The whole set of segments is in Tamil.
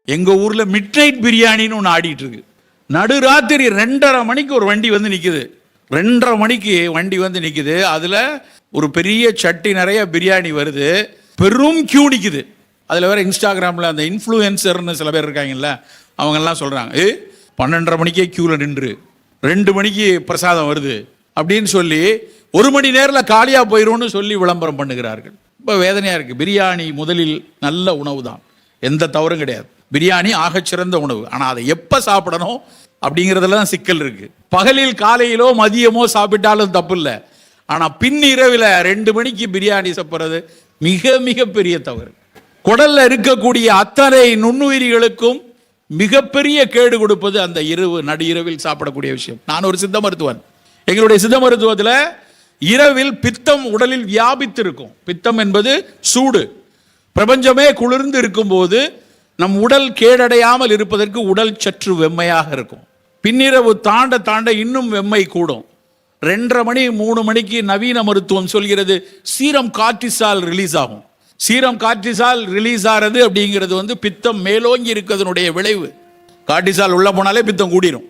எங்கள் ஊரில் மிட் நைட் பிரியாணின்னு ஒன்று ஆடிட்டு இருக்கு. நடுராத்திரி 2:30 மணிக்கு ஒரு வண்டி வந்து நிற்குது. 2:30 மணிக்கு வண்டி வந்து நிற்குது. அதில் ஒரு பெரிய சட்டி நிறைய பிரியாணி வருது. பெரும் கியூ நிற்குது. அதில் வேற இன்ஸ்டாகிராமில் அந்த இன்ஃப்ளூயன்சர்னு சில பேர் இருக்காங்கல்ல, அவங்கெல்லாம் சொல்கிறாங்க, 12:30 மணிக்கே கியூவில் நின்று 2 மணிக்கு பிரசாதம் வருது அப்படின்னு சொல்லி 1 மணி நேரத்தில் காலியாக போயிடும்னு சொல்லி விளம்பரம் பண்ணுகிறார்கள். இப்போ வேதனையாக இருக்குது. பிரியாணி முதலில் நல்ல உணவு தான், எந்த தவறும் கிடையாது. பிரியாணி ஆகச்சிறந்த உணவு. ஆனால் அதை எப்போ சாப்பிடணும் அப்படிங்கிறதுல தான் சிக்கல் இருக்குது. பகலில் காலையிலோ மதியமோ சாப்பிட்டாலும் தப்பு இல்லை. ஆனால் பின்னிரவில் 2 மணிக்கு பிரியாணி சாப்பிட்றது மிக மிக பெரிய தவறு. குடல்ல இருக்கக்கூடிய அத்தனை நுண்ணுயிரிகளுக்கும் மிகப்பெரிய கேடு கொடுப்பது அந்த நடு இரவில் சாப்பிடக்கூடிய விஷயம். நான் ஒரு சித்த மருத்துவன். எங்களுடைய சித்த மருத்துவத்தில் இரவில் பித்தம் உடலில் வியாபித்து இருக்கும். பித்தம் என்பது சூடு. பிரபஞ்சமே குளிர்ந்து இருக்கும்போது நம் உடல் கேடடையாமல் இருப்பதற்கு உடல் சற்று வெம்மையாக இருக்கும். பின்னிரவு தாண்ட தாண்ட இன்னும் வெம்மை கூடும். 2:30 மணி 3 மணிக்கு நவீன மருத்துவம் சொல்கிறது சீரம் கார்டிசால் ரிலீஸ் ஆகும். சீரம் கார்டிசால் ரிலீஸ் ஆகிறது அப்படிங்கிறது பித்தம் மேலோங்கி இருக்கிறதுனுடைய விளைவு. கார்டிசால் உள்ள போனாலே பித்தம் கூடிரும்.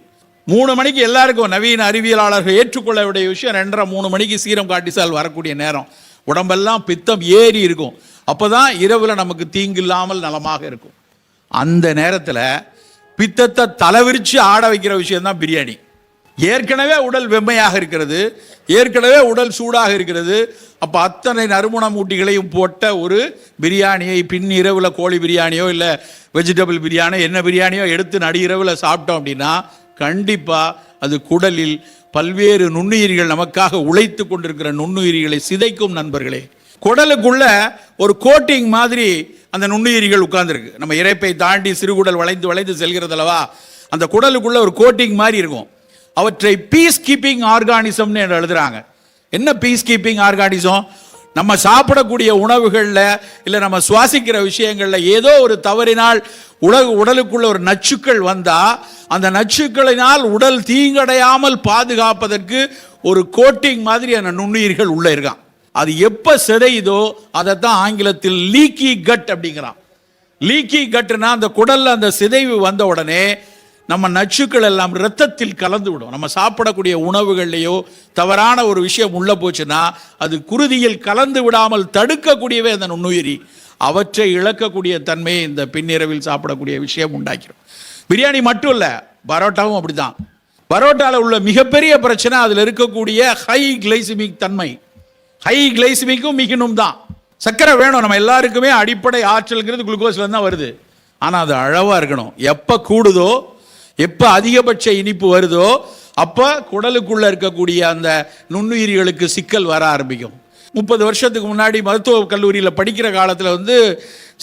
3 மணிக்கு எல்லாருக்கும் நவீன அறிவியலாளர்கள் ஏற்றுக்கொள்ள வேண்டிய விஷயம் 2:30 3 மணிக்கு சீரம் கார்டிசால் வரக்கூடிய நேரம். உடம்பெல்லாம் பித்தம் ஏறி இருக்கும். அப்போதான் இரவில் நமக்கு தீங்கு இல்லாமல் நலமாக இருக்கும். அந்த நேரத்தில் பித்தத்தை தலைவிரிச்சு ஆட வைக்கிற விஷயம்தான் பிரியாணி. ஏற்கனவே உடல் வெம்மையாக இருக்கிறது, ஏற்கனவே உடல் சூடாக இருக்கிறது. அப்போ அத்தனை நறுமணம் ஊட்டிகளையும் போட்ட ஒரு பிரியாணியை பின்னிரவில் கோழி பிரியாணியோ இல்லை வெஜிடபிள் பிரியாணியோ என்ன பிரியாணியோ எடுத்து நடு இரவில் சாப்பிட்டோம் அப்படின்னா கண்டிப்பாக அது குடலில் பல்வேறு நுண்ணுயிரிகள் நமக்காக உழைத்து கொண்டிருக்கிற நுண்ணுயிரிகளை சிதைக்கும். நண்பர்களே, குடலுக்குள்ள ஒரு கோட்டிங் மாதிரி அந்த நுண்ணுயிரிகள் உட்கார்ந்துருக்கு. நம்ம இரைப்பை தாண்டி சிறுகுடல் வளைந்து வளைந்து செல்கிறது அல்லவா, அந்த குடலுக்குள்ள ஒரு கோட்டிங் மாதிரி இருக்கும். அவற்றை பீஸ் கீப்பிங் ஆர்கானிசம்னு எழுதுறாங்க. என்ன பீஸ் கீப்பிங் ஆர்கானிசம்? நம்ம சாப்பிடக்கூடிய உணவுகளில் இல்லை நம்ம சுவாசிக்கிற விஷயங்களில் ஏதோ ஒரு தவறினால் உடலுக்குள்ள ஒரு நச்சுக்கள் வந்தால் அந்த நச்சுக்களினால் உடல் தீங்கடையாமல் பாதுகாப்பதற்கு ஒரு கோட்டிங் மாதிரி அந்த நுண்ணுயிர்கள் உள்ளே இருக்கான். அது எப்போ சிதையுதோ அதைத்தான் ஆங்கிலத்தில் லீக்கி கட் அப்படிங்கிறான். லீக்கி கட்னா அந்த குடலில் அந்த சிதைவு வந்த உடனே நம்ம நச்சுக்கள் எல்லாம் இரத்தத்தில் கலந்து விடும். நம்ம சாப்பிடக்கூடிய உணவுகள்லையோ தவறான ஒரு விஷயம் உள்ள போச்சுன்னா அது குருதியில் கலந்து விடாமல் தடுக்கக்கூடியவே அந்த நுண்ணுயிரி. அவற்றை இழக்கக்கூடிய தன்மையை இந்த பின்னிரவில் சாப்பிடக்கூடிய விஷயம் உண்டாக்கிடும். பிரியாணி மட்டும் இல்லை, பரோட்டாவும் அப்படிதான். பரோட்டாவில் உள்ள மிகப்பெரிய பிரச்சனை அதில் இருக்கக்கூடிய ஹை கிளைசிமிக் தன்மை. ஹை கிளைசிமிக்கும் மிகனும் தான். சர்க்கரை வேணும், நம்ம எல்லாருக்குமே அடிப்படை ஆற்றல்ங்கிறது குளுக்கோஸ்ல தான் வருது. ஆனால் அது அளவாக இருக்கணும். எப்போ கூடுதோ எப்போ அதிகபட்ச இனிப்பு வருதோ அப்போ குடலுக்குள்ள இருக்கக்கூடிய அந்த நுண்ணுயிரிகளுக்கு சிக்கல் வர ஆரம்பிக்கும். 30 வருஷத்துக்கு முன்னாடி மருத்துவ கல்லூரியில் படிக்கிற காலத்தில்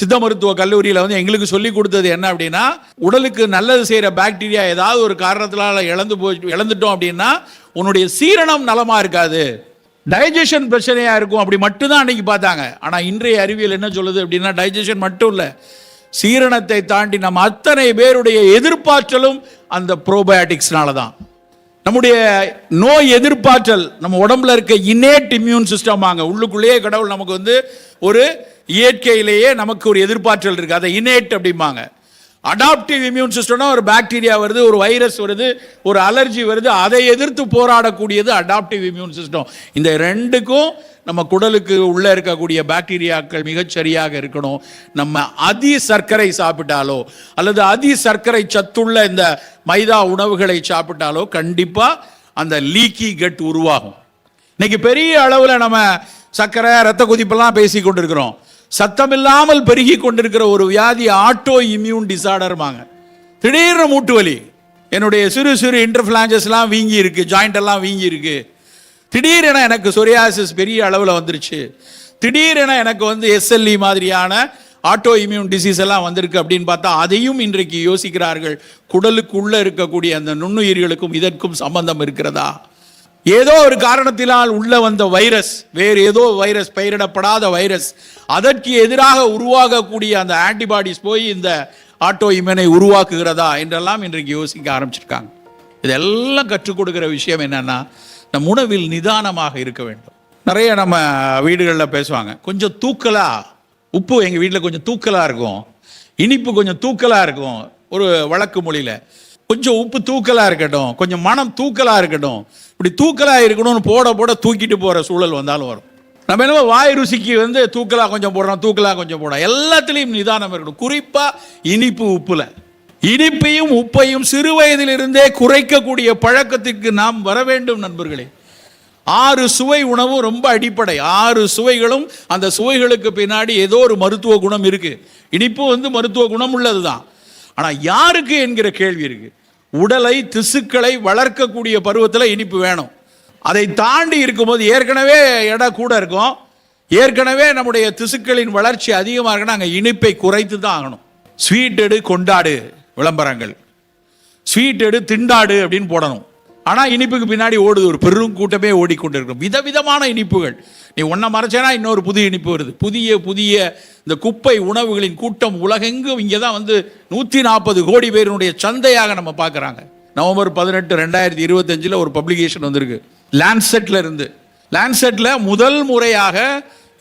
சித்த மருத்துவ கல்லூரியில் எங்களுக்கு சொல்லி கொடுத்தது என்ன அப்படின்னா, உடலுக்கு நல்லது செய்கிற பாக்டீரியா ஏதாவது ஒரு காரணத்தினால இழந்துட்டோம் அப்படின்னா உன்னுடைய சீரணம் நலமாக இருக்காது, டைஜஷன் பிரச்சனையாக இருக்கும். அப்படி மட்டும்தான் அன்னைக்கு பார்த்தாங்க. ஆனால் இன்றைய அறிவியல் என்ன சொல்லுது அப்படின்னா, டைஜஷன் மட்டும் இல்லை, சீரணத்தை தாண்டி நம்ம அத்தனை பேருடைய எதிர்ப்பாற்றலும் அந்த ப்ரோபயோட்டிக்ஸ்னால தான். நம்முடைய நோய் எதிர்ப்பாற்றல் நம்ம உடம்புல இருக்க இன்னேட் இம்யூன் சிஸ்டம் வாங்க, உள்ளுக்குள்ளேயே கடவுள் நமக்கு ஒரு இயற்கையிலேயே நமக்கு ஒரு எதிர்ப்பாற்றல் இருக்கு. அதை இன்னேட் அப்படிம்பாங்க. அடாப்டிவ் இம்யூன் சிஸ்டம்னா ஒரு பாக்டீரியா வருது, ஒரு வைரஸ் வருது, ஒரு அலர்ஜி வருது, அதை எதிர்த்து போராடக்கூடியது அடாப்டிவ் இம்யூன் சிஸ்டம். இந்த ரெண்டுக்கும் நம்ம குடலுக்கு உள்ளே இருக்கக்கூடிய பாக்டீரியாக்கள் மிகச்சரியாக இருக்கணும். நம்ம அதி சர்க்கரை சாப்பிட்டாலோ அல்லது அதி சர்க்கரை சத்துள்ள இந்த மைதா உணவுகளை சாப்பிட்டாலோ கண்டிப்பாக அந்த லீக்கி கட் உருவாகும். இன்னைக்கு பெரிய அளவில் நம்ம சர்க்கரை ரத்த கொதிப்பெல்லாம் பேசி கொண்டிருக்கிறோம். சத்தமில்லாமல் பெருகி கொண்டிருக்கிற ஒரு வியாதி ஆட்டோ இம்யூன் டிசார்டர்மாங்க. திடீர்னு மூட்டு வலி, என்னுடைய சிறு சிறு இன்டர்ஃபிளாஞ்சஸ்லாம் வீங்கி இருக்கு, ஜாயிண்ட் எல்லாம் வீங்கி இருக்கு. திடீரென எனக்கு சொரியாசிஸ் பெரிய அளவில் வந்துருச்சு, திடீரென எனக்கு SLE மாதிரியான ஆட்டோ இம்யூன் டிசீஸ் எல்லாம் வந்திருக்கு அப்படின்னு பார்த்தா அதையும் இன்றைக்கு யோசிக்கிறார்கள். குடலுக்குள்ள இருக்கக்கூடிய அந்த நுண்ணுயிர்களுக்கும் இதற்கும் சம்பந்தம் இருக்கிறதா? ஏதோ ஒரு காரணத்தினால் உள்ள வந்த வைரஸ், வேறு ஏதோ வைரஸ், பெயரிடப்படாத வைரஸ், அதற்கு எதிராக உருவாகக்கூடிய அந்த ஆன்டிபாடிஸ் போய் இந்த ஆட்டோ இம்யூனை உருவாக்குகிறதா என்றெல்லாம் இன்றைக்கு யோசிக்க ஆரம்பிச்சிருக்காங்க. இதெல்லாம் கற்றுக் கொடுக்கிற விஷயம் என்னன்னா, நம் உணவில் நிதானமாக இருக்க வேண்டும். நிறைய நம்ம வீடுகளில் பேசுவாங்க, கொஞ்சம் தூக்கலா உப்பு எங்கள் வீட்டில் கொஞ்சம் தூக்கலாக இருக்கும், இனிப்பு கொஞ்சம் தூக்கலாக இருக்கும், ஒரு வழக்கு மொழியில் கொஞ்சம் உப்பு தூக்கலாக இருக்கட்டும், கொஞ்சம் மனம் தூக்கலாக இருக்கட்டும், இப்படி தூக்கலாக இருக்கணும்னு போட போட தூக்கிட்டு போகிற சூழல் வந்தாலும் வரும். நம்ம என்ன வாய் ருசிக்கு வந்து தூக்கலாக கொஞ்சம் போடுறோம், தூக்கலாக கொஞ்சம் போடுறோம். எல்லாத்துலேயும் நிதானம் இருக்கணும். குறிப்பாக இனிப்பு உப்புல இனிப்பையும் உப்பையும் சிறு வயதிலிருந்தே குறைக்கக்கூடிய பழக்கத்திற்கு நாம் வர வேண்டும் நண்பர்களே. 6 சுவை உணவு ரொம்ப அடிப்படை. 6 சுவைகளும் அந்த சுவைகளுக்கு பின்னாடி ஏதோ ஒரு மருத்துவ குணம் இருக்கு. இனிப்பு வந்து மருத்துவ குணம் உள்ளது தான். ஆனால் யாருக்கு என்கிற கேள்வி இருக்கு. உடலை திசுக்களை வளர்க்கக்கூடிய பருவத்தில் இனிப்பு வேணும். அதை தாண்டி இருக்கும்போது ஏற்கனவே எடை கூட இருக்கும், ஏற்கனவே நம்முடைய திசுக்களின் வளர்ச்சி அதிகமாக இருக்குன்னா அங்கே இனிப்பை குறைத்து தான் ஆகணும். ஸ்வீட் எடு கொண்டாடு விளம்பரங்கள், ஸ்வீட் எடு திண்டாடு அப்படின்னு போடணும். ஆனால் இனிப்புக்கு பின்னாடி ஓடுது ஒரு பெரும் கூட்டமே ஓடிக்கொண்டிருக்கும். விதவிதமான இனிப்புகள். நீ ஒன்றை மறைச்சேனா இன்னொரு புதிய இனிப்பு வருது. புதிய புதிய இந்த குப்பை உணவுகளின் கூட்டம் உலகெங்கும் இங்கே தான் வந்து 140 கோடி பேருடைய சந்தையாக நம்ம பார்க்குறாங்க. நவம்பர் 18, 2025 ஒரு பப்ளிகேஷன் வந்திருக்கு லான்செட்ல இருந்து. லான்செட்ல முதல் முறையாக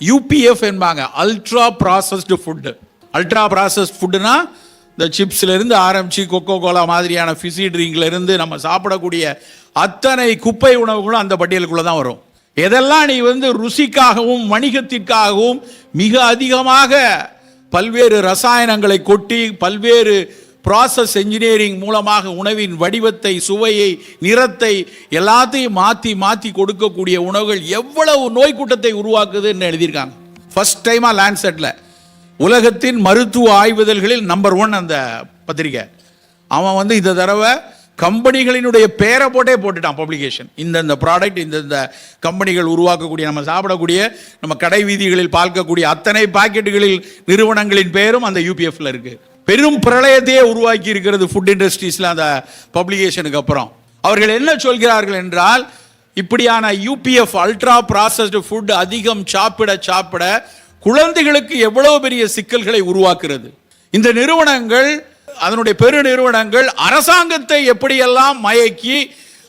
UPF என்பாங்க, ultra processed food. Ultra processed ஃபுட்டுனா இந்த சிப்ஸ்ல இருந்து ஆரம்பிச்சு கொக்கோ கோலா மாதிரியான ஃபிஸி ட்ரிங்க்ல இருந்து நம்ம சாப்பிடக்கூடிய அத்தனை குப்பை உணவுகளும் அந்த பட்டியலுக்குள்ள தான் வரும். எதெல்லாம் நீ வந்து ருசிக்காகவும் வணிகத்திற்காகவும் மிக அதிகமாக பல்வேறு ரசாயனங்களை கொட்டி பல்வேறு ப்ராசஸ் என்ஜினியரிங் மூலமாக உணவின் வடிவத்தை, சுவையை, நிறத்தை எல்லாத்தையும் மாற்றி மாற்றி கொடுக்கக்கூடிய உணவுகள் எவ்வளவு நோய் கூட்டத்தை உருவாக்குதுன்னு எழுதியிருக்காங்க. ஃபர்ஸ்ட் டைமாக லான்செட்டில் உலகத்தின் மருத்துவ ஆய்வுதல்களில் நம்பர் 1 அந்த பத்திரிகை. அவன் வந்து இந்த தடவை கம்பெனிகளினுடைய பேரை போட்டே போட்டுட்டான் பப்ளிகேஷன். இந்த ப்ராடக்ட் இந்த கம்பெனிகள் உருவாக்கக்கூடிய நம்ம சாப்பிடக்கூடிய நம்ம கடை வீதிகளில் பார்க்கக்கூடிய அத்தனை பாக்கெட்டுகளில் நிறுவனங்களின் பேரும் அந்த UPFல இருக்கு. பெரும் பிரளயத்தையே உருவாக்கி இருக்கிறது ஃபுட் இண்டஸ்ட்ரீஸ்ல அந்த பப்ளிகேஷனுக்கு அப்புறம். அவர்கள் என்ன சொல்கிறார்கள் என்றால், இப்படியான UPF அல்ட்ரா ப்ராசஸ்டு ஃபுட் அதிகம் சாப்பிட சாப்பிட குழந்தைகளுக்கு எவ்வளவு பெரிய சிக்கல்களை உருவாக்குறது. இந்த நிறுவனங்கள், அதனுடைய பெரு நிறுவனங்கள் அரசாங்கத்தை எப்படியெல்லாம் மயக்கி,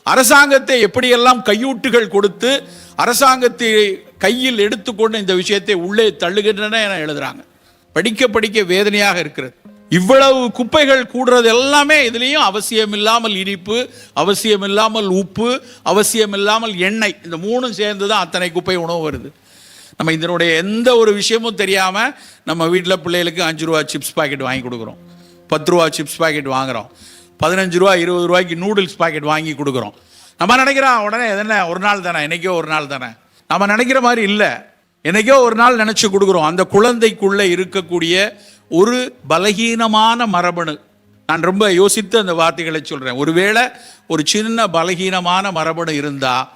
அரசாங்கத்தை எப்படியெல்லாம் கையூட்டுகள் கொடுத்து, அரசாங்கத்தை கையில் எடுத்துக்கொண்டு இந்த விஷயத்தை உள்ளே தள்ளுகின்றன என எழுதுறாங்க. படிக்க படிக்க வேதனையாக இருக்கிறது. இவ்வளவு குப்பைகள் கூடுறது எல்லாமே இதுலேயும் அவசியமில்லாமல் இனிப்பு, அவசியமில்லாமல் உப்பு, அவசியமில்லாமல் எண்ணெய், இந்த 3 சேர்ந்து தான் அத்தனை குப்பை உணவு வருது. நம்ம இதனுடைய எந்த ஒரு விஷயமும் தெரியாமல் நம்ம வீட்டில் பிள்ளைகளுக்கு 5 ரூபா சிப்ஸ் பாக்கெட் வாங்கி கொடுக்குறோம், 10 ரூபா சிப்ஸ் பாக்கெட் வாங்குகிறோம், 15 ரூபா 20 ரூபாய்க்கு நூடுல்ஸ் பாக்கெட் வாங்கி கொடுக்குறோம். நம்ம நினைக்கிறோம் உடனே எதனா ஒரு நாள் தானே, என்னைக்கோ ஒரு நாள் தானே. நம்ம நினைக்கிற மாதிரி இல்லை, என்னைக்கோ ஒரு நாள் நினச்சி கொடுக்குறோம். அந்த குழந்தைக்குள்ளே இருக்கக்கூடிய ஒரு பலகீனமான மரபணு, நான் ரொம்ப யோசித்து அந்த வார்த்தைகளை சொல்கிறேன். ஒருவேளை ஒரு சின்ன பலகீனமான மரபணு இருந்தால்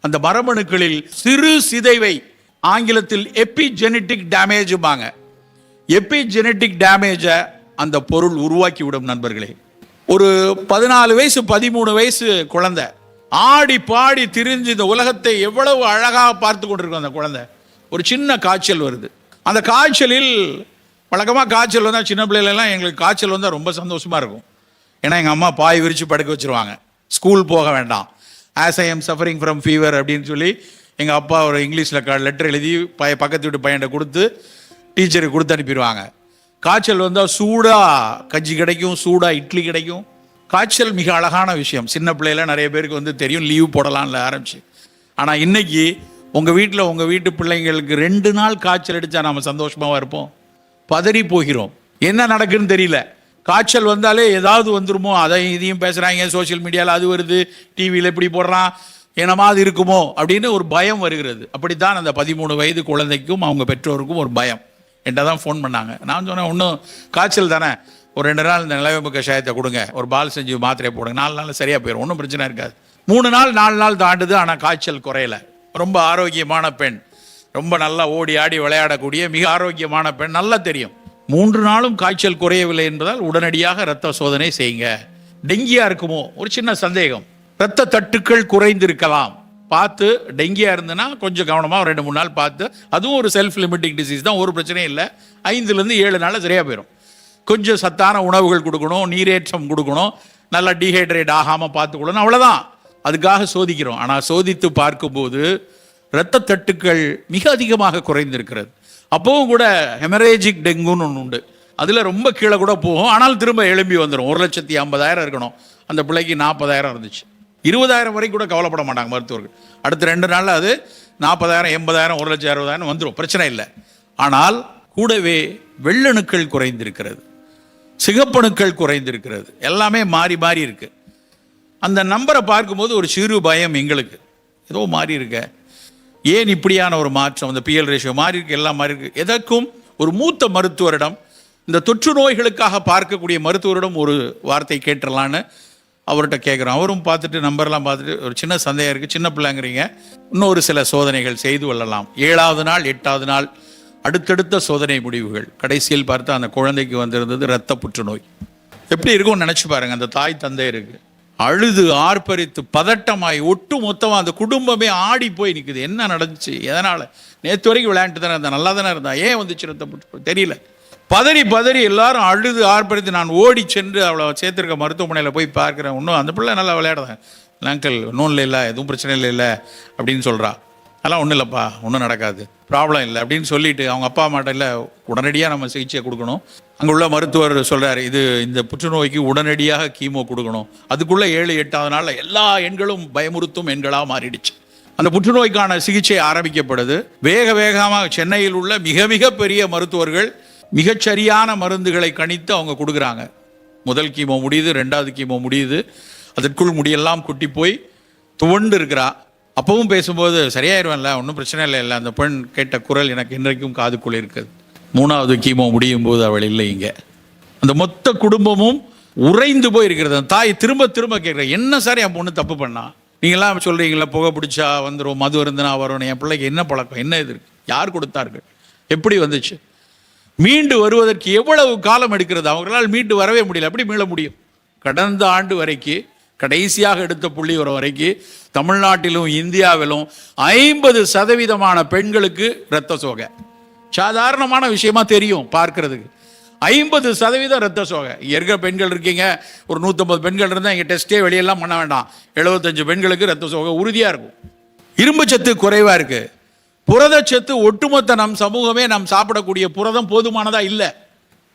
அந்த மரபணுக்களில் சிறு சிதைவை ஆங்கிலத்தில் எபிஜெனட்டிக் டேமேஜுபாங்க. எபிஜெனட்டிக் டேமேஜை அந்த பொருள் உருவாக்கி விடும் நண்பர்களே. ஒரு 14 வயசு 13 வயசு குழந்தை ஆடி பாடி திரிஞ்சு இந்த உலகத்தை எவ்வளவு அழகாக பார்த்து கொண்டிருக்கும் அந்த குழந்தை. ஒரு சின்ன காய்ச்சல் வருது. அந்த காய்ச்சலில், வழக்கமாக காய்ச்சல் வந்தால் சின்ன பிள்ளைகளெல்லாம் எங்களுக்கு காய்ச்சல் வந்தால் ரொம்ப சந்தோஷமாக இருக்கும். ஏன்னா எங்கள் அம்மா பாய் விரித்து படுக்க வச்சுருவாங்க, ஸ்கூல் போக வேண்டாம், as I am suffering from fever அப்படின்னு சொல்லி எங்கள் அப்பா ஒரு இங்கிலீஷில் லெட்டர் எழுதி பக்கத்து வீட்டு பையன்கிட்ட கொடுத்து டீச்சருக்கு கொடுத்து அனுப்பிடுவாங்க. காய்ச்சல் வந்தால் சூடாக கஞ்சி கிடைக்கும், சூடாக இட்லி கிடைக்கும். காய்ச்சல் மிக அழகான விஷயம். சின்ன பிள்ளையில நிறைய பேருக்கு வந்து தெரியும், லீவ் போடலாம்ல ஆரம்பிச்சு. ஆனால் இன்னைக்கு உங்கள் வீட்டில் உங்கள் வீட்டு பிள்ளைங்களுக்கு 2 நாள் காய்ச்சல் அடித்தா நம்ம சந்தோஷமாக இருப்போம், பதறி போகிறோம். என்ன நடக்குன்னு தெரியல. காய்ச்சல் வந்தாலே ஏதாவது வந்துருமோ, அதையும் இதையும் பேசுகிறாங்க, சோசியல் மீடியாவில் அது வருது, டிவியில் இப்படி போடுறான், என்னமாவது இருக்குமோ அப்படின்னு ஒரு பயம் வருகிறது. அப்படித்தான் அந்த 13 வயது குழந்தைக்கும் அவங்க பெற்றோருக்கும் ஒரு பயம். என்கிட்ட தான் ஃபோன் பண்ணாங்க. நான் சொன்னேன், ஒன்றும் காய்ச்சல் தானே, ஒரு 2 நாள் இந்த நிலவேம்பு கஷாயத்தை கொடுங்க, ஒரு பால் செஞ்சு மாத்திரையை போடுங்க, 4 நாள் சரியாக போயிடும், ஒன்றும் பிரச்சனை இருக்காது. 3 நாள் 4 நாள் தாண்டுது, ஆனால் காய்ச்சல் குறையல. ரொம்ப ஆரோக்கியமான பெண், ரொம்ப நல்லா ஓடி ஆடி விளையாடக்கூடிய மிக ஆரோக்கியமான பெண், நல்லா தெரியும். 3 நாளும் காய்ச்சல் குறையவில்லை என்பதால் உடனடியாக இரத்த சோதனை செய்யுங்க. டெங்கியா இருக்குமோ ஒரு சின்ன சந்தேகம், இரத்த தட்டுக்கள் குறைந்திருக்கலாம், பார்த்து. டெங்கியா இருந்ததுன்னா கொஞ்சம் கவனமாக 2-3 நாள் பார்த்து, அதுவும் ஒரு செல்ஃப் லிமிட்டிங் டிசீஸ் தான், ஒரு பிரச்சனையும் இல்லை. 5லேருந்து 7 நாளில் சரியாக போயிடும். கொஞ்சம் சத்தான உணவுகள் கொடுக்கணும், நீரேற்றம் கொடுக்கணும், நல்லா டீஹைட்ரேட் ஆகாமல் பார்த்துக்கணும், அவ்வளோதான். அதுக்காக சோதிக்கிறோம். ஆனால் சோதித்து பார்க்கும்போது இரத்த தட்டுக்கள் மிக அதிகமாக குறைந்திருக்கிறது. அப்போவும் கூட ஹெமரேஜிக் டெங்குன்னு ஒன்று உண்டு. அதில் ரொம்ப கீழே கூட போகும், ஆனால் திரும்ப எழும்பி வந்துடும். 1,50,000 இருக்கணும், அந்த பிள்ளைக்கு 40,000 இருந்துச்சு. 20,000 வரைக்கும் கூட கவலைப்பட மாட்டாங்க மருத்துவர்கள். அடுத்த 2 நாளில் அது 40,000, 80,000, 1,60,000 வந்துடும், பிரச்சனை இல்லை. ஆனால் கூடவே வெள்ளணுக்கள் குறைந்திருக்கிறது, சிகப்பணுக்கள் குறைந்திருக்கிறது, எல்லாமே மாறி மாறி இருக்கு. அந்த நம்பரை பார்க்கும்போது ஒரு சிறு பயம் எங்களுக்கு, ஏதோ மாறி இருக்க, ஏன் இப்படியான ஒரு மாற்றம், அந்த PL ரேஷியோ மாறி இருக்கு, எல்லாம் மாறி இருக்கு. எதற்கும் ஒரு மூத்த மருத்துவரிடம், இந்த தொற்று நோய்களுக்காக பார்க்கக்கூடிய மருத்துவரிடம் ஒரு வார்த்தை கேட்டுடலான்னு அவர்கிட்ட கேட்குறோம். அவரும் பார்த்துட்டு நம்பர்லாம் பார்த்துட்டு ஒரு சின்ன சந்தேகம் இருக்குது, சின்ன பிள்ளைங்கிறீங்க, இன்னொரு சில சோதனைகள் செய்து கொள்ளலாம். 7வது நாள் 8வது நாள் அடுத்தடுத்த சோதனை முடிவுகள். கடைசியில் பார்த்தா அந்த குழந்தைக்கு வந்திருந்தது இரத்த புற்றுநோய். எப்படி இருக்கும்னு நினச்சி பாருங்கள். அந்த தாய் தந்தையருக்கு அழுது ஆர்ப்பரித்து பதட்டமாய் ஒட்டு மொத்தமாக அந்த குடும்பமே ஆடி போய் நிற்குது. என்ன நடந்துச்சு, எதனால், நேற்று வரைக்கும் விளையாண்டு தானே இருந்தா, நல்லா தானே இருந்தா, ஏன் வந்துச்சு இரத்த புற்றுநோய் தெரியல. பதறி பதறி எல்லாரும் அழுது ஆர்ப்பரித்து நான் ஓடி சென்று அவளை சேர்த்துருக்க மருத்துவமனையில் போய் பார்க்குறேன். இன்னும் அந்த பிள்ளை நல்லா விளையாடுறேன், அங்கிள் ஒன்றும் இல்லை, எதுவும் பிரச்சனை இல்லை அப்படின்னு சொல்கிறா. அதெல்லாம் ஒன்றும் இல்லைப்பா, ஒன்றும் நடக்காது, ப்ராப்ளம் இல்லை அப்படின்னு சொல்லிட்டு அவங்க அப்பா அம்மாட்ட இல்லை, உடனடியாக நம்ம சிகிச்சை கொடுக்கணும். அங்கே உள்ள மருத்துவர் சொல்கிறார், இந்த புற்றுநோய்க்கு உடனடியாக கீமோ கொடுக்கணும். அதுக்குள்ளே 7-8வது நாளில் எல்லா எண்களும் பயமுறுத்தும் எண்களாக மாறிடுச்சு. அந்த புற்றுநோய்க்கான சிகிச்சை ஆரம்பிக்கப்படுது. வேக வேகமாக சென்னையில் உள்ள மிக மிக பெரிய மருத்துவர்கள் மிகச்சரியான மருந்துகளை கணித்து அவங்க கொடுக்குறாங்க. முதல் கீமோ முடியுது, 2வது கீமோ முடியுது, அதற்குள் முடியெல்லாம் குட்டி போய் துவண்டு இருக்கிறா. அப்பவும் பேசும்போது சரியாயிருவேன்ல, ஒன்றும் பிரச்சனை இல்லை, அந்த பெண் கேட்ட குரல் எனக்கு இன்றைக்கும் காதுக்குள் இருக்குது. 3வது கீமோ முடியும் போது அவள் இல்லை இங்கே. அந்த மொத்த குடும்பமும் உறைந்து போய் இருக்கிறது. அந்த தாய் திரும்ப திரும்ப கேட்குற, என்ன சார் என் பொண்ணு தப்பு பண்ணா, நீங்களாம் சொல்கிறீங்களா புகை பிடிச்சா வந்துடும், மது இருந்துனா வரணும், என் பிள்ளைக்கு என்ன பழக்கம், என்ன இது இருக்கு, யார் கொடுத்தார்கள், எப்படி வந்துச்சு, மீண்டு வருவதற்கு எவ்வளவு காலம் எடுக்கிறது, அவங்களால் மீண்டு வரவே முடியல, எப்படி மீள முடியும். கடந்த ஆண்டு வரைக்கும் கடைசியாக எடுத்த புள்ளி வர வரைக்கும் தமிழ்நாட்டிலும் இந்தியாவிலும் 50% பெண்களுக்கு இரத்த சோகை. சாதாரணமான விஷயமா தெரியும் பார்க்கறதுக்கு. 50% இரத்த சோகை. இருக்கிற பெண்கள் இருக்கீங்க, ஒரு 150 பெண்கள் இருந்தால் இங்கே டெஸ்ட்டே வெளியெல்லாம் பண்ண வேண்டாம், 75 பெண்களுக்கு இரத்த சோகை உறுதியாக இருக்கும். இரும்பு சத்து குறைவாக இருக்குது. புரதச்சத்து ஒட்டுமொத்த நம் சமூகமே நாம் சாப்பிடக்கூடிய புரதம் போதுமானதாக இல்லை.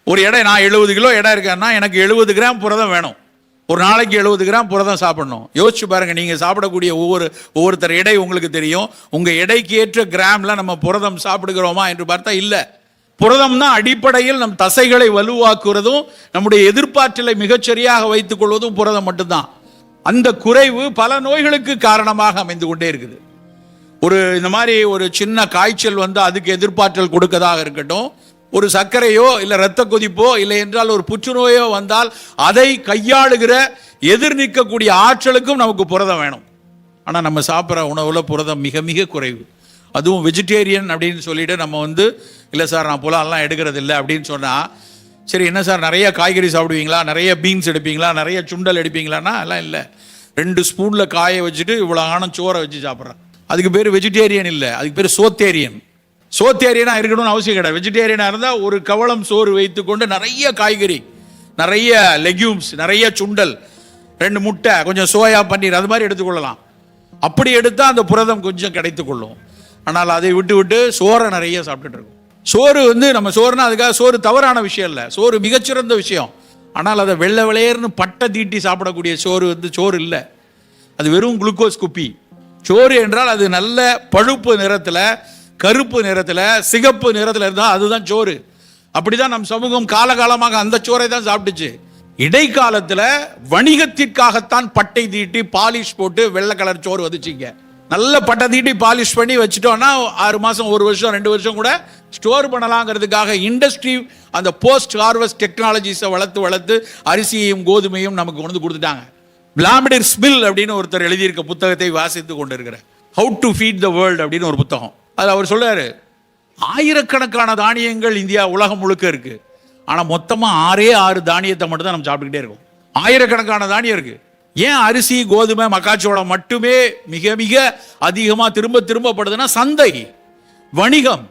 ஒரு எடை, நான் 70 கிலோ எடை இருக்கேன்னா எனக்கு 70 கிராம் புரதம் வேணும். ஒரு நாளைக்கு 70 கிராம் புரதம் சாப்பிடணும். யோசிச்சு பாருங்கள், நீங்கள் சாப்பிடக்கூடிய ஒவ்வொருத்தர் எடை உங்களுக்கு தெரியும். உங்கள் எடைக்கு ஏற்ற கிராமில் நம்ம புரதம் சாப்பிடுகிறோமா என்று பார்த்தா இல்லை. புரதம் தான் அடிப்படையில் நம் தசைகளை வலுவாக்குறதும் நம்முடைய எதிர்ப்பாற்றலை மிகச்சரியாக வைத்துக் கொள்வதும் புரதம் மட்டும்தான். அந்த குறைவு பல நோய்களுக்கு காரணமாக அமைந்து கொண்டே இருக்குது. இந்த மாதிரி ஒரு சின்ன காய்ச்சல் வந்து அதுக்கு எதிர்ப்பாற்றல் கொடுக்கதாக இருக்கட்டும், ஒரு சர்க்கரையோ இல்லை இரத்த கொதிப்போ இல்லை என்றால் ஒரு புற்றுநோயோ வந்தால் அதை கையாளுகிற எதிர் நிற்கக்கூடிய ஆற்றலுக்கும் நமக்கு புரதம் வேணும். ஆனால் நம்ம சாப்பிட்ற உணவில் புரதம் மிக மிக குறைவு. அதுவும் வெஜிடேரியன் அப்படின்னு சொல்லிட்டு நம்ம இல்லை சார் நான் புலால்லாம் எடுக்கிறது இல்லை அப்படின்னு சொன்னால், சரி என்ன சார் நிறைய காய்கறி சாப்பிடுவீங்களா, நிறைய பீன்ஸ் எடுப்பீங்களா, நிறைய சுண்டல் எடுப்பீங்களான்னா எல்லாம் இல்லை. 2 ஸ்பூனில் காய வச்சுட்டு இவ்வளோ ஆனம் சோறை வச்சு சாப்பிட்றேன். அதுக்கு பேர் வெஜிடேரியன் இல்லை, அதுக்கு பேர் சோத்தேரியன். சோத்தேரியனாக இருக்கணும்னு அவசியம் கிடையாது. வெஜிடேரியனாக இருந்தால் ஒரு கவளம் சோறு வைத்துக்கொண்டு நிறைய காய்கறி, நிறைய லெக்யூம்ஸ், நிறைய சுண்டல், 2 முட்டை, கொஞ்சம் சோயா பன்னீர், அது மாதிரி எடுத்துக்கொள்ளலாம். அப்படி எடுத்தால் அந்த புரதம் கொஞ்சம் கிடைத்துக்கொள்ளும். ஆனால் அதை விட்டு சோறை நிறைய சாப்பிட்டுட்டு இருக்கும். சோறு நம்ம சோறுனா அதுக்காக சோறு தவறான விஷயம் இல்லை, சோறு மிகச்சிறந்த விஷயம். ஆனால் அதை வெள்ளை விளையர்னு பட்டை தீட்டி சாப்பிடக்கூடிய சோறு சோறு இல்லை, அது வெறும் குளுக்கோஸ் குப்பி. சோறு என்றால் அது நல்ல பழுப்பு நிறத்தில், கருப்பு நிறத்தில், சிகப்பு நிறத்தில் இருந்தால் அதுதான் சோறு. அப்படிதான் நம் சமூகம் காலகாலமாக அந்த சோறை தான் சாப்பிட்டுச்சு. இடைக்காலத்தில் வணிகத்திற்காகத்தான் பட்டை தீட்டி பாலிஷ் போட்டு வெள்ளை கலர் சோறு வந்துச்சுங்க. நல்ல பட்டை தீட்டி பாலிஷ் பண்ணி வச்சுட்டோம்னா 6 மாதம், 1 வருஷம், 2 வருஷம் கூட ஸ்டோர் பண்ணலாங்கிறதுக்காக இண்டஸ்ட்ரி அந்த போஸ்ட் ஹார்வெஸ்ட் டெக்னாலஜிஸை வளர்த்து அரிசியையும் கோதுமையும் நமக்கு கொண்டு கொடுத்துட்டாங்க. விளாடிமிர் ஸ்மில் அப்படின்னு ஒருத்தர் எழுதியிருக்க புத்தகத்தை வாசித்து கொண்டு இருக்கிற how to feed the world அப்படின்னு ஒரு புத்தகம். அதில் அவர் சொல்றாரு, ஆயிரக்கணக்கான தானியங்கள் இந்தியா உலகம் முழுக்க இருக்கு, ஆனால் மொத்தமாக 6 தானியத்தை மட்டும் தான் நம்ம சாப்பிட்டுக்கிட்டே இருக்கோம். ஆயிரக்கணக்கான தானியம் இருக்கு. ஏன் அரிசி, கோதுமை, மக்காச்சோளம் மட்டுமே மிக மிக அதிகமாக திரும்பப்படுதுன்னா சந்தை, வணிகம்.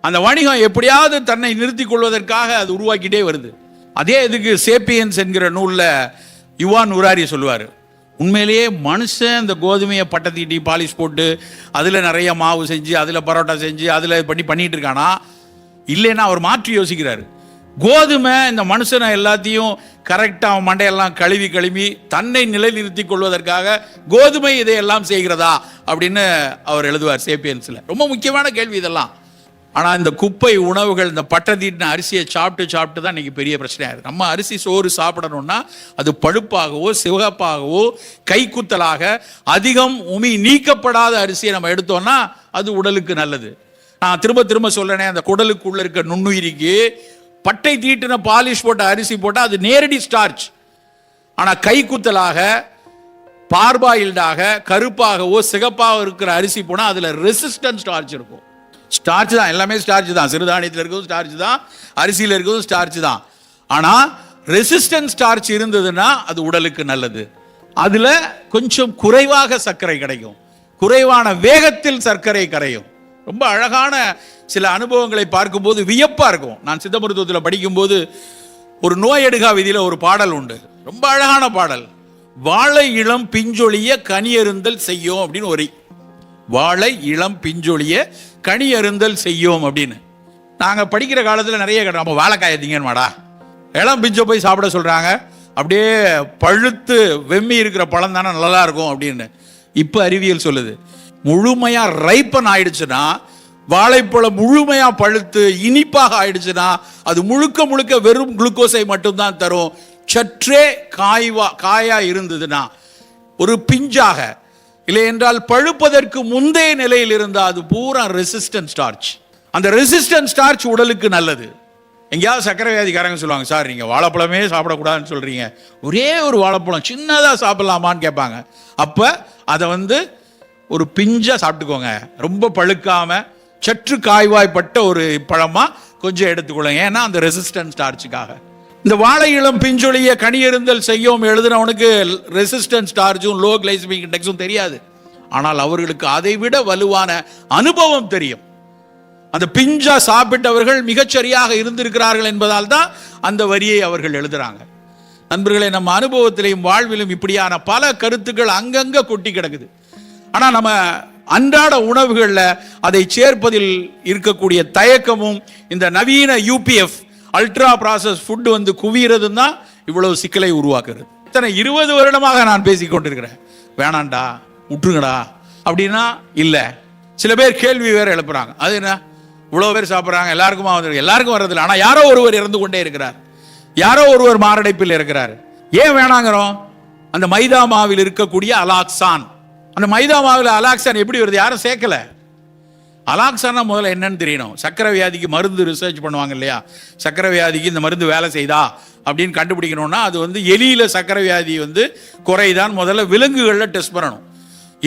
அந்த வணிகம் எப்படியாவது தன்னை நிறுத்திக் கொள்வதற்காக அது உருவாக்கிட்டே வருது. அதே இதுக்கு சேப்பியன்ஸ் என்கிற நூலில் யுவான் உராரி சொல்லுவார், உண்மையிலேயே மனுஷன் இந்த கோதுமையை பட்டை தீட்டி பாலிஷ் போட்டு அதில் நிறைய மாவு செஞ்சு அதில் பரோட்டா செஞ்சு அதில் பண்ணிட்டு இருக்கானா இல்லைன்னா அவர் மாற்றி யோசிக்கிறாரு. கோதுமை இந்த மனுஷனை எல்லாத்தையும் கரெக்டாக அவன் மண்டையெல்லாம் கழுவி தன்னை நிலைநிறுத்திக் கொள்வதற்காக கோதுமை இதையெல்லாம் செய்கிறதா அப்படின்னு அவர் எழுதுவார் சேப்பியன்ஸில். ரொம்ப முக்கியமான கேள்வி இதெல்லாம். ஆனால் இந்த குப்பை உணவுகள், இந்த பட்டத்தீட்டின அரிசியை சாப்பிட்டு தான் இன்னைக்கு பெரிய பிரச்சனையாக இருக்குது. நம்ம அரிசி சோறு சாப்பிடணும்னா அது பழுப்பாகவோ சிவப்பாகவோ கைக்குத்தலாக அதிகம் உமி நீக்கப்படாத அரிசியை நம்ம எடுத்தோம்னா அது உடலுக்கு நல்லது. நான் திரும்ப சொல்றேனே, அந்த குடலுக்குள்ள இருக்க நுண்ணுயிரிக்கு பட்டை தீட்டின பாலிஷ் போட்ட அரிசி போட்டால் அது நேரடி ஸ்டார்ச். ஆனால் கைக்குத்தலாக பார்பாயில்டாக கருப்பாகவோ சிகப்பாக இருக்கிற அரிசி போனால் அதில் ரெசிஸ்டன்ட் ஸ்டார்ச் இருக்கும். ஸ்டார்ச் தான், எல்லாமே ஸ்டார்ச் தான். சிறுதானியத்தில் இருக்கிறதும் ஸ்டார்ச் தான், அரிசியில் இருக்கிறதும் ஸ்டார்ச் தான். ஆனால் ரெசிஸ்டன்ட் ஸ்டார்ச் இருந்ததுன்னா அது உடலுக்கு நல்லது. அதில் கொஞ்சம் குறைவாக சர்க்கரை கிடைக்கும், குறைவான வேகத்தில் சர்க்கரை கரையும். ரொம்ப அழகான சில அனுபவங்களை பார்க்கும்போது வியப்பாக இருக்கும். நான் சித்த மருத்துவத்தில் படிக்கும்போது ஒரு நோய் எடுகா விதியில் ஒரு பாடல் உண்டு, ரொம்ப அழகான பாடல். வாழை இளம் பிஞ்சொழிய கனியருந்தல் செய்யும் அப்படின்னு ஒரு வாழை இளம் பிஞ்சொழிய கனி அருந்தல் செய்யும் அப்படின்னு. நாங்கள் படிக்கிற காலத்தில் நிறைய கேட்டோம், நம்ம வாழைக்காய் திங்கன்மாடா, இளம் பிஞ்சை போய் சாப்பிட சொல்கிறாங்க, அப்படியே பழுத்து வெம்மி இருக்கிற பழம் தானே நல்லா இருக்கும் அப்படின்னு. இப்போ அறிவியல் சொல்லுது, முழுமையாக ரைப்பன் ஆயிடுச்சுன்னா, வாழைப்பழம் முழுமையாக பழுத்து இனிப்பாக ஆயிடுச்சுன்னா அது முழுக்க வெறும் குளுக்கோஸை மட்டும்தான் தரும். சற்றே காயா இருந்ததுன்னா, ஒரு பிஞ்சாக இல்லை என்றால் பழுப்பதற்கு முந்தைய நிலையில் இருந்தால் அது பூரா ரெசிஸ்டன்ட் ஸ்டார்ச். அந்த ரெசிஸ்டன்ட் ஸ்டார்ச் உடலுக்கு நல்லது. எங்கேயாவது சர்க்கரை வியாதிக்காரங்க சொல்லுவாங்க, சார் நீங்கள் வாழைப்பழமே சாப்பிடக்கூடாதுன்னு சொல்கிறீங்க, ஒரே ஒரு வாழைப்பழம் சின்னதாக சாப்பிடலாமான்னு கேட்பாங்க. அப்போ அதை ஒரு பிஞ்சாக சாப்பிட்டுக்கோங்க, ரொம்ப பழுக்காமல் சற்று காய்வாய்ப்பட்ட ஒரு பழமாக கொஞ்சம் எடுத்துக்கொள்ளுங்க. ஏன்னா அந்த ரெசிஸ்டன்ட் ஸ்டார்ச்சுக்காக. இந்த வாழை இளம் பிஞ்சொழிய கனியருந்தல் செய்யும் எழுதுனவனுக்கு ரெசிஸ்டன்ட் ஸ்டார்ச்சும் லோ கிளைசமிக் இண்டெக்ஸும் தெரியாது. ஆனால் அவர்களுக்கு அதை விட வலுவான அனுபவம் தெரியும். அந்த பிஞ்சா சாப்பிட்டவர்கள் மிகச்சரியாக இருந்திருக்கிறார்கள் என்பதால் தான் அந்த வரியை அவர்கள் எழுதுறாங்க. நண்பர்களே, நம்ம அனுபவத்திலையும் வாழ்விலும் இப்படியான பல கருத்துக்கள் அங்கங்க கொட்டி கிடக்குது. ஆனால் நம்ம அன்றாட உணவுகளில் அதை சேர்ப்பதில் இருக்கக்கூடிய தயக்கமும் இந்த நவீன யூபிஎஃப் அல்ட்ரா ப்ராசஸ் ஃபுட் குவியறதும் தான் இவ்வளவு சிக்கலை உருவாக்குறது. இத்தனை 20 வருடமாக நான் பேசிக் கொண்டிருக்கிறேன், வேணாண்டா விட்டுருங்கடா அப்படின்னா இல்லை. சில பேர் கேள்வி வேற எழுப்புறாங்க, அது என்ன இவ்வளோ பேர் சாப்பிட்றாங்க எல்லாருக்குமா எல்லாருக்கும் வர்றதில்லை. ஆனால் யாரோ ஒருவர் இறந்து கொண்டே இருக்கிறார், யாரோ ஒருவர் மாரடைப்பில் இருக்கிறார். ஏன் வேணாங்கிறோம்? அந்த மைதா மாவில் இருக்கக்கூடிய அலாக்சான். அந்த மைதா மாவில் அலாக்சான் எப்படி வருது? யாரும் சேர்க்கல. அலாக்சானா முதல்ல என்னன்னு தெரியணும். சக்கரை வியாதிக்கு மருந்து ரிசர்ச் பண்ணுவாங்க இல்லையா, சக்கரை வியாதிக்கு இந்த மருந்து வேலை செய்தா அப்படின்னு கண்டுபிடிக்கணும்னா அது எலியில சக்கரை வியாதி குறைதான் முதல்ல விலங்குகளில் டெஸ்ட் பண்ணணும்.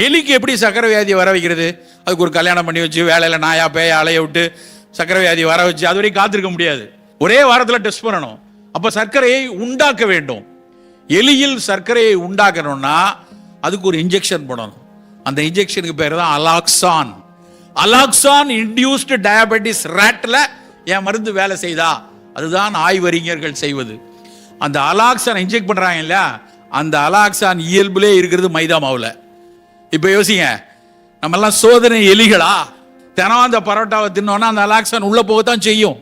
எலிக்கு எப்படி சக்கரை வியாதியை வர வைக்கிறது? அதுக்கு ஒரு கல்யாணம் பண்ணி வச்சு வேலையில் நாயா பேய அலைய விட்டு சக்கரை வியாதி வர வச்சு அது வரைக்கும் காத்திருக்க முடியாது. ஒரே வாரத்தில் டெஸ்ட் பண்ணணும். அப்போ சர்க்கரையை உண்டாக்க வேண்டும். எலியில் சர்க்கரையை உண்டாக்கணும்னா அதுக்கு ஒரு இன்ஜெக்ஷன் போடணும். அந்த இன்ஜெக்ஷனுக்கு பேர் தான் அலாக்சான். அலாக்சான் இன்டியூஸ்டு டயபெட்டிஸ் ரேட்டில் என் மருந்து வேலை செய்தா, அதுதான் ஆய்வறிஞர்கள் செய்வது. அந்த அலாக்சான் இன்ஜெக்ட் பண்ணுறாங்க இல்லையா, அந்த அலாக்சான் இயல்புலே இருக்கிறது மைதா மாவில். இப்போ யோசிங்க, நம்மெல்லாம் சோதனை எலிகளா? தினம் அந்த பரோட்டாவை தின்னோன்னா அந்த அலாக்சான் உள்ளே போகத்தான் செய்யும்.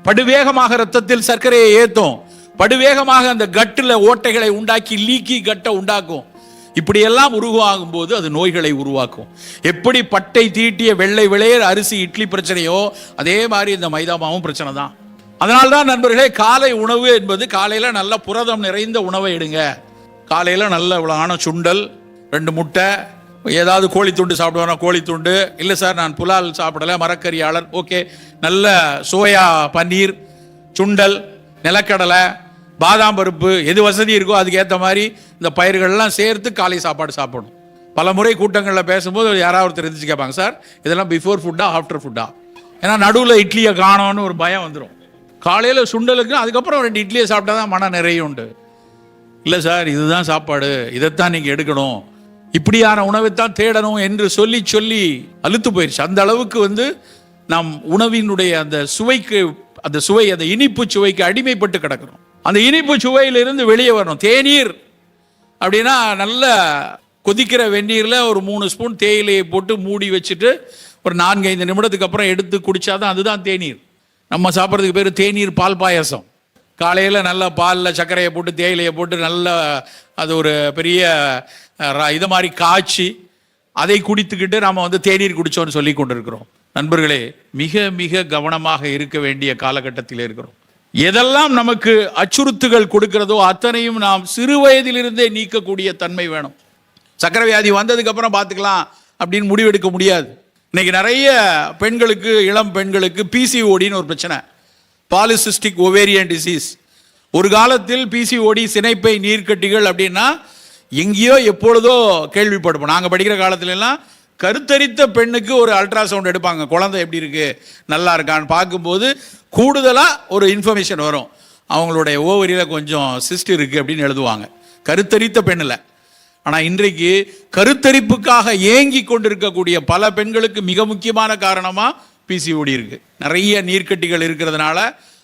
படுவேகமாக ரத்தத்தில் சர்க்கரையை ஏற்றும், படுவேகமாக அந்த கட்டில் ஓட்டைகளை உண்டாக்கி லீக்கி கட்டை உண்டாக்கும். இப்படியெல்லாம் உருவாகும் போது அது நோய்களை உருவாக்கும். எப்படி பட்டை தீட்டிய வெள்ளை விளையர் அரிசி இட்லி பிரச்சனையோ அதே மாதிரி இந்த மைதாமாவும் பிரச்சனை தான். அதனால்தான் நண்பர்களே, காலை உணவு என்பது காலையில் நல்ல புரதம் நிறைந்த உணவை எடுங்க. காலையில் நல்ல இவ்வளோ சுண்டல், 2 முட்டை, ஏதாவது கோழி துண்டு சாப்பிடுவானா கோழி துண்டு, இல்லை சார் நான் புலால் சாப்பிடலை மரக்கறியாளர், ஓகே, நல்ல சோயா பன்னீர், சுண்டல், நிலக்கடலை, பாதாம் பருப்பு, எது வசதி இருக்கோ அதுக்கேற்ற மாதிரி இந்த பயிர்கள்லாம் சேர்த்து காலை சாப்பாடு சாப்பிடணும். பல முறை கூட்டங்களில் பேசும்போது யாராவது ஒருத்தர் இருந்துச்சு கேட்பாங்க, சார் இதெல்லாம் பிஃபோர் ஃபுட்டா ஆஃப்டர் ஃபுட்டா? ஏன்னா நடுவில் இட்லியை காணோன்னு ஒரு பயம் வந்துடும். காலையில் சுண்டலுக்கு அதுக்கப்புறம் 2 இட்லியை சாப்பிட்டா தான் மன நிறைய உண்டு. இல்லை சார் இதுதான் சாப்பாடு, இதைத்தான் நீங்கள் எடுக்கணும், இப்படியான உணவைத்தான் தேடணும் என்று சொல்லி சொல்லி அழுத்து போயிடுச்சு. அந்த அளவுக்கு நாம் உணவினுடைய அந்த சுவைக்கு, அந்த சுவை, அந்த இனிப்பு சுவைக்கு அடிமைப்பட்டு கிடக்கிறோம். அந்த இனிப்பு சுவையிலிருந்து வெளியே வரணும். தேநீர் அப்படின்னா நல்ல கொதிக்கிற வெந்நீரில் ஒரு 3 ஸ்பூன் தேயிலையை போட்டு மூடி வச்சுட்டு ஒரு 4-5 நிமிடத்துக்கு அப்புறம் எடுத்து குடித்தாதான் அதுதான் தேநீர். நம்ம சாப்பிட்றதுக்கு பேர் தேநீர் பால் பாயசம். காலையில் நல்ல பாலில் சர்க்கரையை போட்டு தேயிலையை போட்டு நல்ல அது ஒரு பெரிய இது மாதிரி காய்ச்சி அதை குடித்துக்கிட்டு நாம் வந்து தேநீர் குடித்தோன்னு சொல்லி கொண்டு இருக்கிறோம். நண்பர்களே, மிக மிக கவனமாக இருக்க வேண்டிய காலகட்டத்தில் இருக்கிறோம். எதெல்லாம் நமக்கு அச்சுறுத்துகள் கொடுக்கிறதோ அத்தனையும் நாம் சிறு வயதிலிருந்தே நீக்கக்கூடிய தன்மை வேணும். சக்கரை வியாதி வந்ததுக்கு அப்புறம் பார்த்துக்கலாம் அப்படின்னு முடிவெடுக்க முடியாது. இன்னைக்கு நிறைய பெண்களுக்கு, இளம் பெண்களுக்கு பிசிஓடின்னு ஒரு பிரச்சனை, பாலிசிஸ்டிக் ஒவேரியன் டிசீஸ். ஒரு காலத்தில் பிசிஓடி சினைப்பை நீர்க்கட்டிகள் அப்படின்னா எங்கேயோ எப்பொழுதோ கேள்விப்படுவோம். நாங்கள் படிக்கிற காலத்துலலாம் கருத்தரித்த பெண்ணுக்கு ஒரு அல்ட்ராசவுண்ட் எடுப்பாங்க, குழந்தை எப்படி இருக்கு நல்லா இருக்கான்னு பார்க்கும்போது கூடுதலாக ஒரு இன்ஃபர்மேஷன் வரும், அவங்களுடைய ஓவரியில் கொஞ்சம் சிஸ்ட் இருக்குது அப்படின்னு எழுதுவாங்க, கருத்தரித்த பெண்ணில். ஆனால் இன்றைக்கு கருத்தரிப்புக்காக ஏங்கி கொண்டிருக்கக்கூடிய பல பெண்களுக்கு மிக முக்கியமான காரணமாக பிசிஓடி இருக்குது. நிறைய நீர்க்கட்டிகள் இருக்கிறதுனால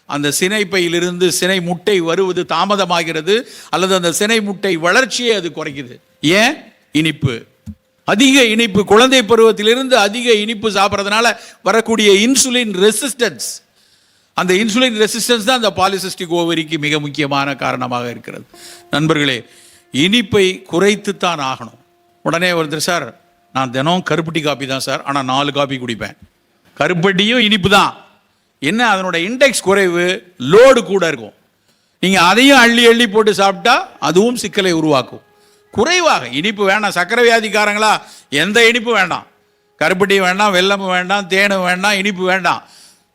அந்த சினைப்பையிலிருந்து சினை முட்டை வருவது தாமதமாகிறது, அல்லது அந்த சினை முட்டை வளர்ச்சியை அது குறைக்குது. ஏன்? இனிப்பு, அதிக இனிப்பு. குழந்தை பருவத்திலிருந்து அதிக இனிப்பு சாப்பிட்றதுனால வரக்கூடிய இன்சுலின் ரெசிஸ்டன்ஸ், அந்த இன்சுலின் ரெசிஸ்டன்ஸ் தான் அந்த பாலிசிஸ்டிக் ஓவரிக்கு மிக முக்கியமான காரணமாக இருக்கிறது. நண்பர்களே, இனிப்பை குறைத்துத்தான் ஆகணும். உடனே ஒருத்தர், சார் நான் தினம் கருப்பட்டி காப்பி தான் சார், ஆனால் 4 காப்பி குடிப்பேன். கருப்பட்டியும் இனிப்பு தான், என்ன அதனோட இண்டெக்ஸ் குறைவு, லோடு கூட இருக்கும். நீங்கள் அதையும் அள்ளி அள்ளி போட்டு சாப்பிட்டா அதுவும் சிக்கலை உருவாக்கும். குறைவாக இனிப்பு வேண்டாம். சக்கரை வியாதிக்காரங்களா எந்த இனிப்பு வேண்டாம், கருப்பட்டி வேண்டாம், வெல்லமும் வேண்டாம், தேனும் வேண்டாம், இனிப்பு வேண்டாம்.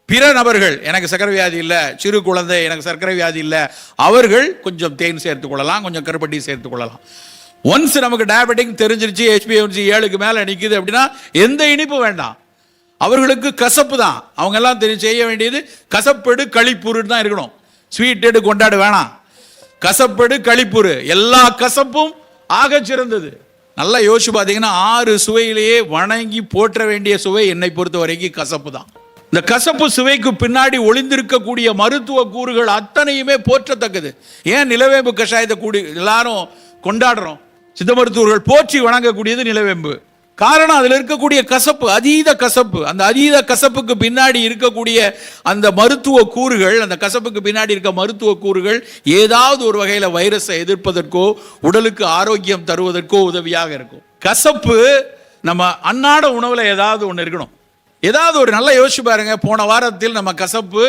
பிற நபர்கள், எனக்கு சக்கரை வியாதி இல்லை, சிறு குழந்தை எனக்கு சர்க்கரை வியாதி இல்லை, அவர்கள் கொஞ்சம் தேன் சேர்த்துக் கொள்ளலாம், கொஞ்சம் கருப்பட்டி சேர்த்துக் கொள்ளலாம். ஒன்ஸ் நமக்கு டயபெட்டிக் தெரிஞ்சிருச்சு, HbA1c 7க்கு மேலே நிற்குது அப்படின்னா எந்த இனிப்பு வேண்டாம். அவர்களுக்கு கசப்பு தான், அவங்க எல்லாம் செய்ய வேண்டியது கசப்பெடு களிப்புருன்னு தான் இருக்கணும். ஸ்வீட் எடு கொண்டாடு வேணாம், கசப்பெடு களிப்புரு, எல்லா கசப்பும் ஆக சிறந்தது. நல்லா யோசிச்சு பார்த்தீங்கன்னா 6 சுவையிலேயே வணங்கி போற்ற வேண்டிய சுவை என்னை பொறுத்த வரைக்கும் கசப்பு தான். இந்த கசப்பு சுவைக்கு பின்னாடி ஒளிந்திருக்கக்கூடிய மருத்துவ கூறுகள் அத்தனையுமே போற்றத்தக்கது. ஏன் நிலவேம்பு கஷாயத்தை கூடி எல்லாரும் கொண்டாடுறோம்? சித்த மருத்துவர்கள் போற்றி வணங்கக்கூடியது நிலவேம்பு. காரணம் அதில் இருக்கக்கூடிய கசப்பு, அதீத கசப்பு. அந்த அதீத கசப்புக்கு பின்னாடி இருக்கக்கூடிய அந்த மருத்துவ கூறுகள், அந்த கசப்புக்கு பின்னாடி இருக்க மருத்துவ கூறுகள் ஏதாவது ஒரு வகையில் வைரஸை எதிர்ப்பதற்கோ உடலுக்கு ஆரோக்கியம் தருவதற்கோ உதவியாக இருக்கும். கசப்பு நம்ம அன்னாட உணவுல ஏதாவது ஒன்று இருக்கணும். ஏதாவது ஒரு நல்ல யோசிச்சு பாருங்க. போன வாரத்தில் நம்ம கசப்பு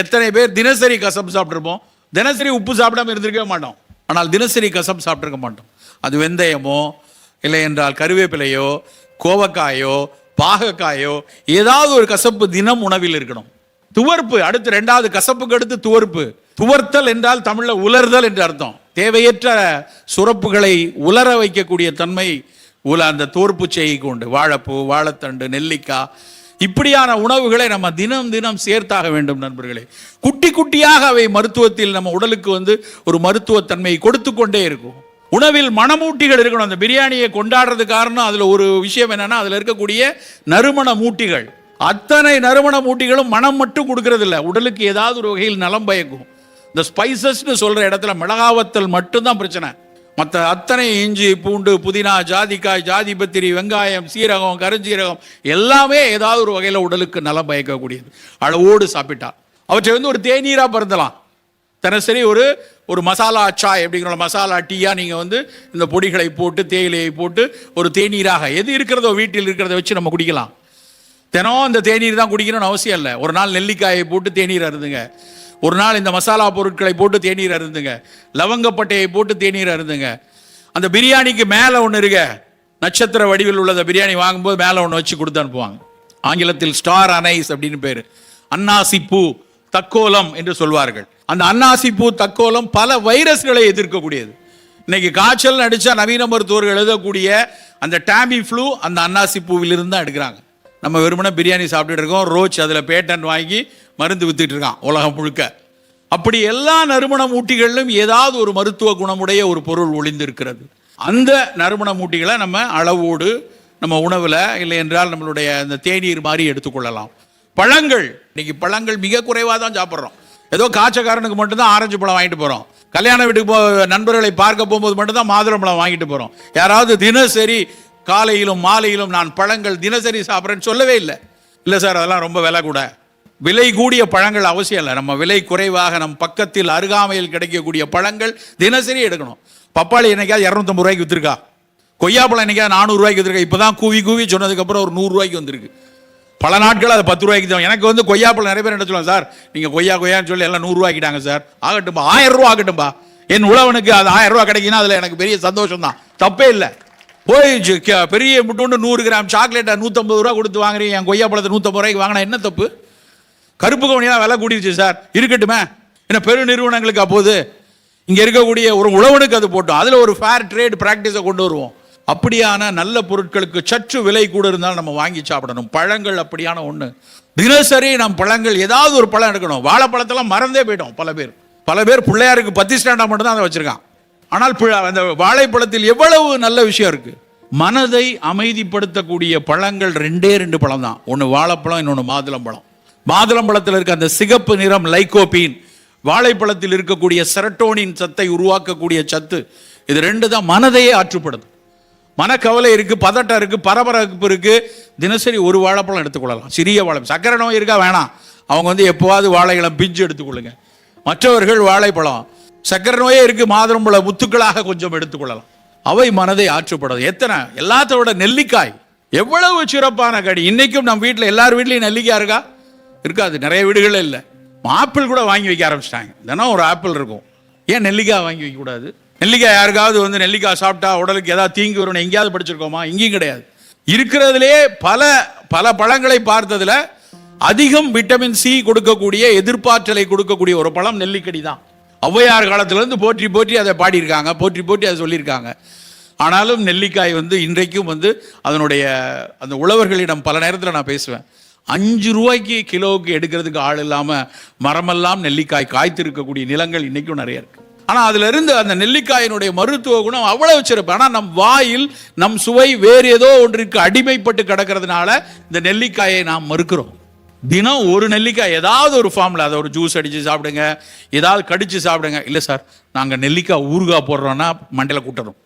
எத்தனை பேர் தினசரி கசப்பு சாப்பிட்ருப்போம்? தினசரி உப்பு சாப்பிடாம இருந்திருக்கவே மாட்டோம், ஆனால் தினசரி கசப்பு சாப்பிட்ருக்க மாட்டோம். அது வெந்தயமோ இல்லை என்றால் கருவேப்பிலையோ கோவக்காயோ பாகக்காயோ ஏதாவது ஒரு கசப்பு தினம் உணவில் இருக்கணும். துவர்ப்பு அடுத்து, 2வது கசப்புக்கு அடுத்து துவர்ப்பு. துவர்த்தல் என்றால் தமிழ்ல உலர்தல் என்று அர்த்தம். தேவையற்ற சுரப்புகளை உலர வைக்கக்கூடிய தன்மை அந்த துவர்ப்பு செய்கைக்கு உண்டு. வாழைப்பூ, வாழைத்தண்டு, நெல்லிக்காய், இப்படியான உணவுகளை நம்ம தினம் தினம் சேர்த்தாக வேண்டும் நண்பர்களே. குட்டி குட்டியாக அவை மருத்துவத்தில் நம்ம உடலுக்கு ஒரு மருத்துவத்தன்மையை கொடுத்து கொண்டே இருக்கும். உணவில் மணமூட்டிகள் இருக்கணும். அந்த பிரியாணியை கொண்டாடுறது காரணம் அதில் ஒரு விஷயம் என்னன்னா, அதில் இருக்கக்கூடிய நறுமண மூட்டிகள், அத்தனை நறுமண மூட்டிகளும் மனம் மட்டும் கொடுக்கறது இல்லை, உடலுக்கு ஏதாவது ஒரு வகையில் நலம் பயக்கும். இந்த ஸ்பைசஸ்ன்னு சொல்ற இடத்துல மிளகாவத்தல் மட்டும்தான் பிரச்சனை. மற்ற அத்தனை இஞ்சி, பூண்டு, புதினா, ஜாதிக்காய், ஜாதிபத்திரி, வெங்காயம், சீரகம், கருஞ்சீரகம் எல்லாமே ஏதாவது ஒரு வகையில் உடலுக்கு நலம் பயக்கக்கூடியது. அளவோடு சாப்பிட்டா அவற்றை ஒரு தேநீராக பருந்தலாம். தினசரி ஒரு மசாலா சாய் அப்படிங்கிற மசாலா டீயா நீங்கள் இந்த பொடிகளை போட்டு தேயிலையை போட்டு ஒரு தேநீராக எது இருக்கிறதோ வீட்டில் இருக்கிறத வச்சு நம்ம குடிக்கலாம். தினம் இந்த தேநீர் தான் குடிக்கணும்னு அவசியம் இல்லை. ஒரு நாள் நெல்லிக்காயை போட்டு தேநீர் அருந்துங்க, ஒரு நாள் இந்த மசாலா பொருட்களை போட்டு தேநீர் அருந்துங்க, லவங்கப்பட்டையை போட்டு தேநீர் அருந்துங்க. அந்த பிரியாணிக்கு மேலே ஒன்று இருக்க, நட்சத்திர வடிவில் உள்ள பிரியாணி வாங்கும்போது மேலே ஒன்று வச்சு கொடுத்து அனுப்புவாங்க. ஆங்கிலத்தில் ஸ்டார் அனைஸ் அப்படின்னு பேர். அன்னாசி பூ தக்கோலம் என்று சொல்வார்கள். அந்த அன்னாசி பூ தக்கோலம் பல வைரஸ்களை எதிர்க்கக்கூடியது. இன்னைக்கு காய்ச்சல் அடிச்சா நவீன மருத்துவர்கள் எழுதக்கூடிய அந்த டாமி ஃப்ளூ அந்த அன்னாசி பூவிலிருந்து தான் எடுக்கிறாங்க. நம்ம வெறுமனே பிரியாணி சாப்பிட்டுட்டு இருக்கோம், ரோச் அதில் பேட்டன் வாங்கி மருந்து வித்துட்டு இருக்கான் உலகம் முழுக்க. அப்படி எல்லா நறுமண மூட்டிகளிலும் ஏதாவது ஒரு மருத்துவ குணமுடைய ஒரு பொருள் ஒளிந்திருக்கிறது. அந்த நறுமண மூட்டிகளை நம்ம அளவோடு நம்ம உணவில் இல்லை என்றால் நம்மளுடைய அந்த தேநீர் மாதிரி எடுத்துக்கொள்ளலாம். பழங்கள், இன்னைக்கு பழங்கள் மிக குறைவாக தான் சாப்பிட்றோம். ஏதோ காய்ச்சக்காரனுக்கு மட்டும்தான் ஆரஞ்சு பழம் வாங்கிட்டு போகிறோம். கல்யாண வீட்டுக்கு நண்பர்களை பார்க்க போகும்போது மட்டும்தான் மாதுளம்பழம் வாங்கிட்டு போகிறோம். யாராவது தினசரி காலையிலும் மாலையிலும் நான் பழங்கள் தினசரி சாப்பிட்றேன்னு சொல்லவே இல்லை. இல்லை சார் அதெல்லாம் ரொம்ப விலை கூட, விலை கூடிய பழங்கள் அவசியம் இல்லை. நம்ம விலை குறைவாக நம் பக்கத்தில் அருகாமையில் கிடைக்கக்கூடிய பழங்கள் தினசரி எடுக்கணும். பப்பாளி என்னைக்காவது 250 ரூபாய்க்கு விற்றுருக்கா? கொய்யாப்பழம் என்னைக்காவது 400 ரூபாய்க்கு விற்றுருக்கா? இப்போ தான் கூவி சொன்னதுக்கப்புறம் ஒரு 100 ரூபாய்க்கு வந்திருக்கு. பல நாட்கள் அது 10 ரூபாய்க்கு தான். எனக்கு வந்து கொய்யாப்பழம் நிறைய பேர் என்ன சொல்லுவாங்க, சார் நீங்கள் கொய்யான்னு சொல்லி எல்லாம் 100 ரூபாய்க்கிட்டாங்க சார். ஆகட்டும்பா, 1000 ரூபா ஆகட்டும்பா. என் உழவனுக்கு அது 1000 ரூபா கிடைக்குன்னா அதில் எனக்கு பெரிய சந்தோஷம் தான், தப்பே இல்லை. போய் பெரிய முட்டு 100 கிராம் சாக்லேட்டை 150 ரூபா கொடுத்து வாங்குறீங்க, என் கொய்யாப்பழத்தை 150 ரூபாய்க்கு வாங்கினா என்ன தப்பு? கருப்பு கவனியாக விலை கூட்டிருச்சு சார், இருக்கட்டுமே. ஏன்னா பெரு நிறுவனங்களுக்கு அப்போது இங்கே இருக்கக்கூடிய ஒரு உழவனுக்கு அது போட்டோம். அதில் ஒரு ஃபேர் ட்ரேட் ப்ராக்டிஸை கொண்டு வருவோம். அப்படியான நல்ல பொருட்களுக்கு சற்று விலை கூட இருந்தாலும் நம்ம வாங்கி சாப்பிடணும். பழங்கள் அப்படியான ஒன்று. தினசரி நம் பழங்கள் ஏதாவது ஒரு பழம் எடுக்கணும். வாழைப்பழத்தெல்லாம் மறந்தே போயிட்டோம் பல பேர் பிள்ளையாருக்கு 10 ஸ்டாண்டா மட்டும் தான் அதை வச்சிருக்கான். ஆனால் அந்த வாழைப்பழத்தில் எவ்வளவு நல்ல விஷயம் இருக்கு. மனதை அமைதிப்படுத்தக்கூடிய பழங்கள் 2 பழம் தான். ஒன்று வாழைப்பழம், இன்னொன்று மாதுளம்பழம். மாதுளம்பழத்தில் இருக்க அந்த சிகப்பு நிறம் லைகோபீன், வாழைப்பழத்தில் இருக்கக்கூடிய செரட்டோனின் சத்தை உருவாக்கக்கூடிய சத்து, இது 2 தான் மனதையே ஆற்றுப்படுது. மனக்கவலை இருக்கு, பதட்டம் இருக்கு, பரபரப்பு இருக்கு, தினசரி ஒரு வாழைப்பழம் எடுத்துக்கொள்ளலாம். சிறிய வாழைப்பழம். சக்கரை நோய் இருக்கா? வேணாம். அவங்க வந்து எப்போவாது வாழைப்பழம் பிஞ்சு எடுத்துக்கொள்ளுங்க. மற்றவர்கள் வாழைப்பழம். சக்கரை நோயே இருக்கு, மாதுளம்பழ முத்துக்களாக கொஞ்சம் எடுத்துக்கொள்ளலாம். அவை மனதை ஆற்றுப்படுது. எத்தனை எல்லாத்தோட நெல்லிக்காய் எவ்வளவு சிறப்பான கடி. இன்னைக்கும் நம்ம வீட்டில் எல்லார் வீட்லையும் நெல்லிக்காய் இருக்கா? இருக்காது. நிறைய வீடுகள் இல்லை. ஆப்பிள் கூட வாங்கி வைக்க ஆரம்பிச்சிட்டாங்க. தினம் ஒரு ஆப்பிள் இருக்கும். ஏன் நெல்லிக்காய் வாங்கி வைக்க கூடாது? நெல்லிக்காய் யாருக்காவது வந்து நெல்லிக்காய் சாப்பிட்டா உடலுக்கு ஏதாவது தீங்கு வரும்னு எங்கேயாவது படிச்சிருக்கோமா? இங்கேயும் கிடையாது. இருக்கிறதுலே பல பழங்களை பார்த்ததுல அதிகம் விட்டமின் சி கொடுக்கக்கூடிய, எதிர்ப்பாற்றலை கொடுக்கக்கூடிய ஒரு பழம் நெல்லிக்கடி தான். ஔவையார் காலத்திலிருந்து போற்றி அதை பாடியிருக்காங்க, போற்றி அதை சொல்லியிருக்காங்க. ஆனாலும் நெல்லிக்காய் வந்து இன்றைக்கும் வந்து அதனுடைய அந்த உழவர்களிடம் பல நேரத்தில் நான் பேசுவேன். 5 ரூபாய்க்கு கிலோவுக்கு எடுக்கிறதுக்கு ஆள் இல்லாமல் மரமெல்லாம் நெல்லிக்காய் காய்த்திருக்கக்கூடிய நிலங்கள் இன்னைக்கும் நிறைய இருக்கு. ஆனால் அதுல இருந்து அந்த நெல்லிக்காயினுடைய மருத்துவ குணம் அவ்வளவு சிறப்பு. ஆனால் நம் வாயில் நம் சுவை வேறு ஏதோ ஒன்றிற்கு அடிமைப்பட்டு கிடக்கிறதுனால இந்த நெல்லிக்காயை நாம் மறுக்கிறோம். தினம் ஒரு நெல்லிக்காய் ஏதாவது ஒரு ஃபார்மில் அதை ஒரு ஜூஸ் அடித்து சாப்பிடுங்க, ஏதாவது கடிச்சு சாப்பிடுங்க. இல்லை சார், நாங்கள் நெல்லிக்காய் ஊறுகாய் போடுறோன்னா மண்டையில் கூட்டணும்.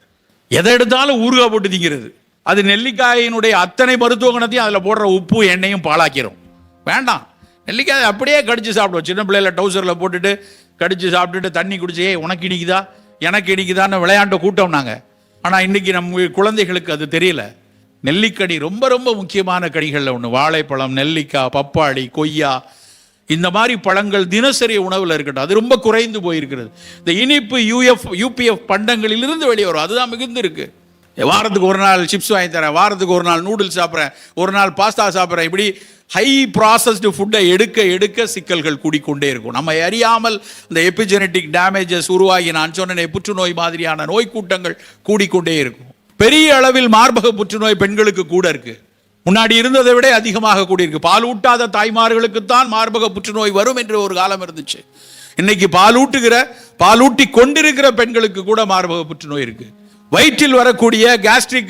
எதை எடுத்தாலும் ஊறுகாய் போட்டு திங்கிறது. அது நெல்லிக்காயினுடைய அத்தனை மருத்துவ குணத்தையும் அதில் போடுற உப்பு எண்ணெயும் பாழாக்கிறோம். வேண்டாம். நெல்லிக்காய் அப்படியே கடிச்சு சாப்பிடுவோம். சின்ன பிள்ளையில டவுசரில் போட்டுட்டு கடிச்சு சாப்பிட்டுட்டு தண்ணி குடிச்சு, உனக்கு இனிக்குதா எனக்கு இனிக்குதான்னு விளையாண்ட கூட்டம் நாங்கள். ஆனால் இன்னைக்கு நம்ம குழந்தைகளுக்கு அது தெரியல. நெல்லிக்கடி ரொம்ப ரொம்ப முக்கியமான கனிகளில் ஒன்று. வாழைப்பழம், நெல்லிக்காய், பப்பாளி, கொய்யா, இந்த மாதிரி பழங்கள் தினசரி உணவில் இருக்கட்டும். அது ரொம்ப குறைந்து போயிருக்கிறது. இந்த இனிப்பு யூபிஎஃப் பண்டங்களிலிருந்து வெளியே வரும். அதுதான் மிகுந்து இருக்கு. வாரத்துக்கு ஒரு நாள் சிப்ஸ் வாங்கி தரேன், வாரத்துக்கு ஒரு நாள் நூடுல்ஸ் சாப்பிட்றேன், ஒரு நாள் பாஸ்தா சாப்பிட்றேன். இப்படி ஹை ப்ராசஸ்டு ஃபுட்டை எடுக்க சிக்கல்கள் கூடிக்கொண்டே இருக்கும். நம்ம அறியாமல் இந்த எபிஜெனட்டிக் டேமேஜஸ் உருவாகி, நான் சொன்ன புற்றுநோய் மாதிரியான நோய் கூட்டங்கள் கூடிக்கொண்டே இருக்கும். பெரிய அளவில் மார்பக புற்றுநோய் பெண்களுக்கு கூட இருக்கு. முன்னாடி இருந்ததை விட அதிகமாக கூடியிருக்கு. பால் ஊட்டாத தாய்மார்களுக்குத்தான் மார்பக புற்றுநோய் வரும் என்று ஒரு காலம் இருந்துச்சு. இன்னைக்கு பாலூட்டி கொண்டிருக்கிற பெண்களுக்கு கூட மார்பக புற்றுநோய் இருக்கு. வயிற்றில் வரக்கூடிய கேஸ்ட்ரிக்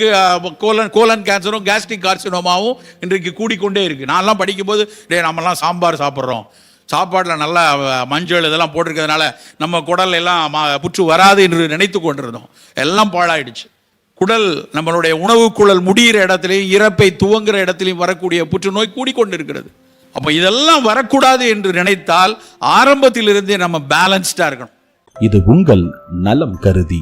கோலன் கேன்சரும் கேஸ்ட்ரிக் கார்சினோமாவும் இன்றைக்கு கூடிக்கொண்டே இருக்கு. நான்லாம் படிக்கும்போது நம்மலாம் சாம்பார் சாப்பிட்றோம், சாப்பாட்டில் நல்லா மஞ்சள் இதெல்லாம் போட்டிருக்கிறதுனால நம்ம குடல் எல்லாம் புற்று வராது என்று நினைத்து கொண்டிருந்தோம். எல்லாம் பாழாயிடுச்சு. குடல், நம்மளுடைய உணவு குழல் முடிகிற இடத்துலையும் இறப்பை துவங்குற இடத்துலையும் வரக்கூடிய புற்றுநோய் கூடிக்கொண்டிருக்கிறது. அப்போ இதெல்லாம் வரக்கூடாது என்று நினைத்தால் ஆரம்பத்திலிருந்தே நம்ம பேலன்ஸ்டா இருக்கணும். இது உங்கள் நலம் கருதி